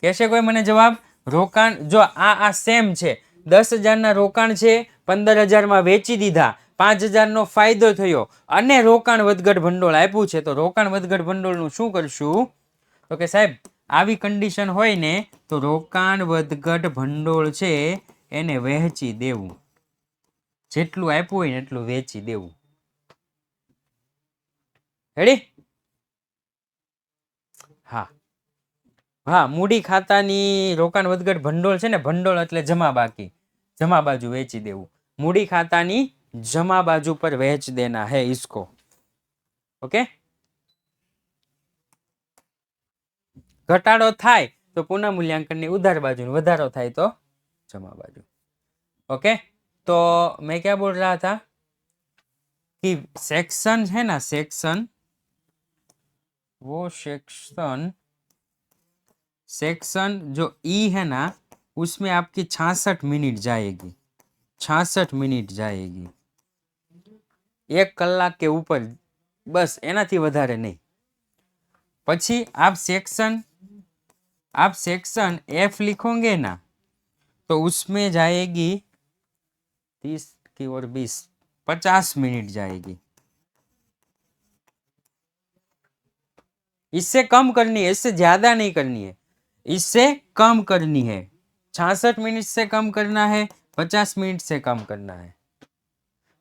કહેશે કોઈ મને જવાબ? રોકાણ જો આ સેમ છે, 10,000 રોકાણ છે, 15,000 વેચી દીધા, 5,000 નો ફાયદો થયો અને રોકાણ વધઘટ ભંડોળ આપ્યું છે, તો રોકાણ વધઘટ ભંડોળનું શું કરશું? તો કે સાહેબ આવી કન્ડિશન હોય ને તો રોકાણ વધઘટ ભંડોળ છે એને વહેંચી દેવું. જેટલું આપ્યું હોય ને એટલું વેચી દેવું. રેડી? હા, મૂડી ખાતાની રોકાણ વધઘટ ભંડોળ છે ને, ભંડોળ એટલે જમા બાકી, જમા બાજુ વેચી દેવું. મૂડી ખાતાની જમા બાજુ પર વેચ દેના હે इसको. ઓકે, ઘટાડો થાય તો પુનઃ मूल्यांकनની उधार बाजू વધારો થાય तो जमा बाजू। ओके, तो मैं क्या बोल रहा था कि सेक्शन है ना, सेक्शन, वो सेक्शन जो ई है ना उसमें आपकी 66 मिनट जाएगी, 66 मिनट जाएगी, 1 कलाक के ऊपर, बस एनाथी वधारे नहीं। પછી आप सेक्शन एफ लिखोगे ना तो उसमें जाएगी 30 की और 20, 50 मिनट जाएगी। इससे कम करनी है, इससे ज्यादा नहीं करनी है, इससे कम करनी है। 66 मिनट से कम करना है, 50 मिनट से कम करना है,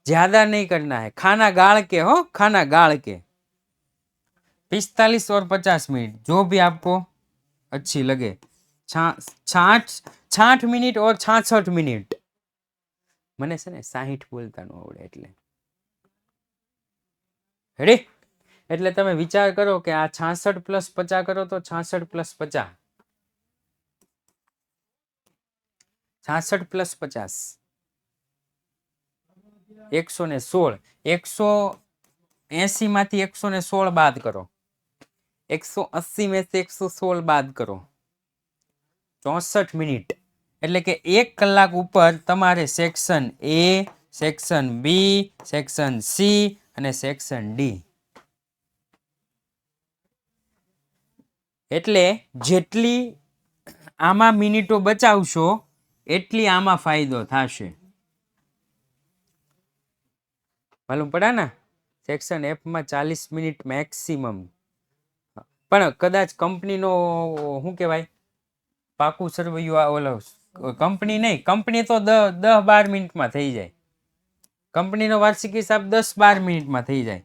ज्यादा नहीं करना है। खाना गाड़ के हो, खाना गाड़ के 45 और 50 मिनट जो भी आपको अच्छी लगे। 60 मिनट और 66 मिनट। મને છે ને 60 બોલતા ન આવડે એટલે રેડી। એટલે તમે વિચાર કરો કે આ 66 + 50 કરો તો 66 + 50, 66 + 50 116, 180 માંથી 116 બાદ કરો, 180 में से 116 બાદ કરો, 64 મિનિટ। એટલે કે 1 કલાક ઉપર તમારે section A, section B, section C અને સેક્શન ડી, એટલે જેટલી આમાં મિનિટો બચાવશો એટલી આમાં ફાયદો થશે। માલુમ પડે ને, સેક્શન એફ માં 40 મિનિટ મેક્સિમમ, પણ કદાચ કંપનીનો શું કહેવાય પાકું સરવૈયું ઓલો કંપની નહીં, કંપની તો 10-12 મિનિટમાં થઈ જાય, કંપનીનો વાર્ષિક હિસાબ 10-12 મિનિટમાં થઈ જાય,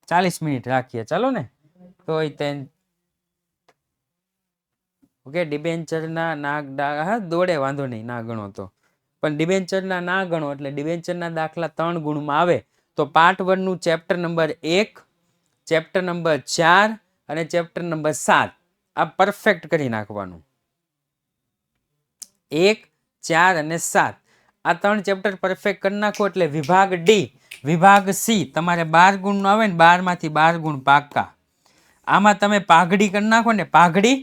40 મિનિટ રાખીએ ચાલો ને તો ઓકે। ડિબેન્ચરના ના દોડે વાંધો નહીં, ના ગણો તો, પણ ડિબેન્ચરના ના ગણો એટલે ડિબેન્ચરના દાખલા 3 ગુણમાં આવે તો પાર્ટ 1 નું ચેપ્ટર નંબર 1, ચેપ્ટર નંબર 4 અને ચેપ્ટર નંબર 7 આ પરફેક્ટ કરી નાખવાનું। 1, 4 અને 7 આ 3 ચેપ્ટર પરફેક્ટ કરી નાખો એટલે વિભાગ ડી, વિભાગ સી તમારે 12 ગુણનો આવે ને, 12 માંથી 12 ગુણ પાક્કા। આમાં તમે પાઘડી કરી નાખો ને, પાઘડી,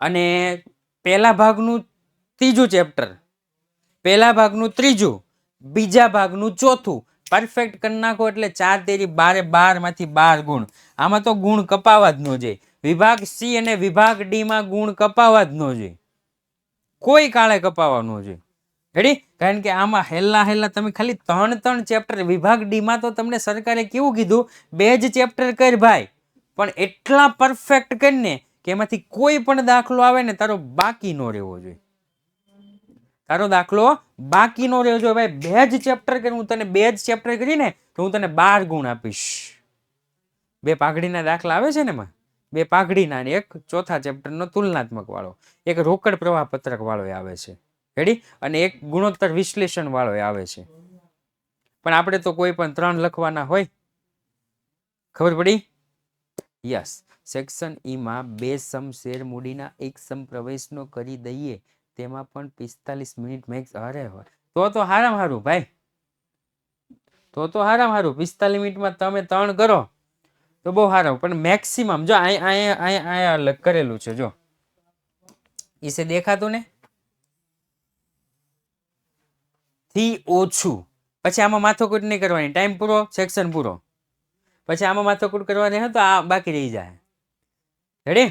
અને પહેલા ભાગનું 3જું ચેપ્ટર, પહેલા ભાગનું 3જું, બીજા ભાગનું 4થું પરફેક્ટ કરી નાખો એટલે 4 તેરી 12, 12 માંથી 12 ગુણ। આમાં તો ગુણ કપાવા જ ન જોઈએ, વિભાગ સી અને વિભાગ ડી માં ગુણ કપાવા જ ન જોઈએ, કોઈ કાળે કપાવા ન જોઈએ, રેડી। કારણ કે આમાં હેલા તમે ખાલી 3 ચેપ્ટર, વિભાગ ડી માં તો તમને સરકારે કેવું કીધું 2 જ ચેપ્ટર કર ભાઈ, પણ એટલા પરફેક્ટ કરીને કે એમાંથી કોઈ પણ દાખલો આવે ને તારો બાકી ન રહેવો જોઈએ, તારો દાખલો બાકી નો રહેવો જોઈએ ભાઈ। 2 જ ચેપ્ટર કરી, હું તને 2 જ ચેપ્ટર કરીને તો હું તને 12 ગુણ આપીશ। 2 પાઘડીના દાખલા આવે છે ને એમાં, 2 પાઘડીના અને 1 ચોથા ચેપ્ટરનો તુલનાત્મક વાળો, 1 રોકડ પ્રવાહ પત્રક વાળો આવે છે, રેડી, અને 1 ગુણોત્તર વિશ્લેષણ વાળો આવે છે। પણ આપણે તો કોઈ પણ 3 લખવાના હોય, ખબર પડી? યસ। સેક્શન ઈ માં 2 સમ શેર મૂડીના 1 સમ પ્રવેશનો કરી દઈએ તેમાં પણ 45 મિનિટ મેક્સ। અરે તો હારામ હારું ભાઈ, તો હારામ હારું 45 મિનિટમાં તમે 3 કરો તો બહુ હારું, પણ મેક્સિમમ જો અહીંયા અલગ કરેલું છે, જો ઈસે દેખાતું ને થી ઓછું, પછી આમાં માથાકૂટ નહીં કરવાની, ટાઈમ પૂરો, સેક્શન પૂરો, પછી આમાં માથાકૂટ કરવાની હોય તો આ બાકી રહી જાય, રેડી।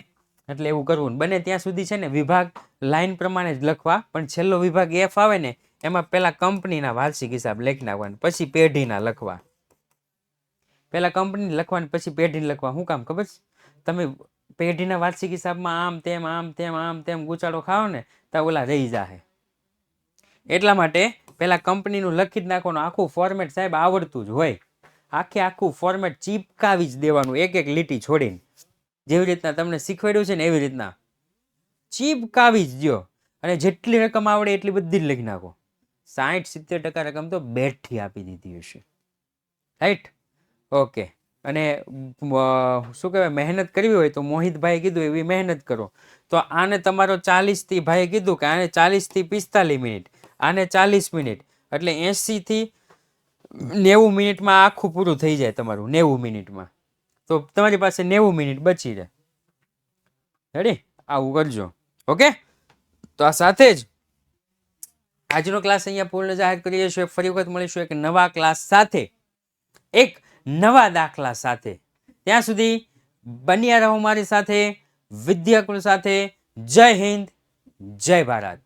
એટલે એવું કરવું, બને ત્યાં સુધી છે ને વિભાગ લાઈન પ્રમાણે જ લખવા, પણ છેલ્લો વિભાગ એફ આવે ને એમાં પેલા કંપનીના વાર્ષિક હિસાબ લખી નાખવાના, પછી પેઢીના લખવા, પેલા કંપની લખવાની પછી પેઢી લખવા। શું કામ ખબર છે? તમે પેઢીના વાર્ષિક હિસાબમાં આમ તેમ ગુચાડો ખાઓ ને તો ઓલા રહી જાય, એટલા માટે પેલા કંપનીનું લખી જ નાખવાનું। આખું ફોર્મેટ સાહેબ આવડતું જ હોય, આખું ફોર્મેટ ચીપકાવી જ દેવાનું, એક લીટી છોડીને, જેવી રીતના તમને શીખવાડ્યું છે ને એવી રીતના ચીપકાવી જ દો, અને જેટલી રકમ આવડે એટલી બધી જ લખી નાખો। 60-70% રકમ તો બેઠી આપી દીધી હશે, રાઈટ? ઓકે, અને શું કહેવાય મહેનત કરવી હોય તો મોહિતભાઈ કીધું એવી મહેનત કરો. તો આને તમારો 40 થી ભાઈ કીધું કે આને 40 થી 45 મિનિટ, આને 40 મિનિટ, એટલે 80 થી 90 મિનિટમાં આખું પૂરું થઈ જાય તમારું. 90 મિનિટમાં તો તમારી પાસે 90 મિનિટ બચી જાય. રેડી? આવું કરજો. ઓકે, તો આ સાથે જ આજનો ક્લાસ અહીંયા પૂર્ણ જાહેર કરીએ છીએ. ફરી વખત મળીશું એક નવા ક્લાસ સાથે, એક નવા દાખલા સાથે. ત્યાં સુધી બન્યા રહો મારી સાથે, વિદ્યાકુલ સાથે. જય હિન્દ, જય ભારત.